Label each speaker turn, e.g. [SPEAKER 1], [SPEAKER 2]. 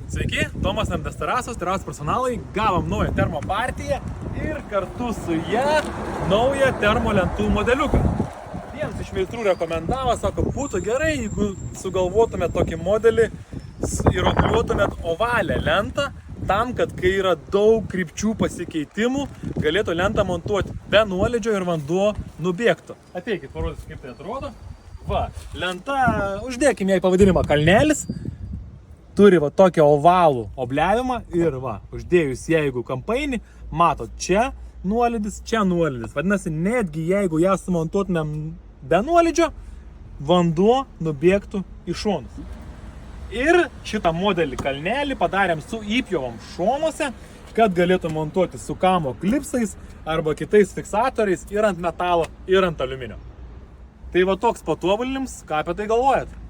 [SPEAKER 1] Sveiki, Tomas Namdas Terasos, terasos personalai, gavom naują termo partiją ir kartu su ją naują termo lentų modeliuką. Vienas iš meistrų rekomendavo, sako, būtų gerai, jeigu sugalvotumėt tokį modelį ir obliuotumėt ovalę lentą, tam, kad kai yra daug krypčių pasikeitimų, galėtų lentą montuoti be nuolydžio ir vanduo nubėgtų. Ateikit, parodysiu, kaip tai atrodo. Va, lenta, uždėkim jai pavadinimą kalnelis. Turi va tokį ovalų obliavimą ir va, uždėjus jeigu kampainį, matot, čia nuolydis, čia nuolydis. Vadinasi, netgi jeigu ją sumontuotumėm be nuolydžio, vanduo nubėgtų į šonus. Ir šitą modelį kalnelį padarėm su įpjovom šonuose, kad galėtų montuoti su kamo klipsais arba kitais fiksatoriais ir ant metalo, ir ant aliuminio. Tai va toks patobulinimas, ką apie tai galvojat?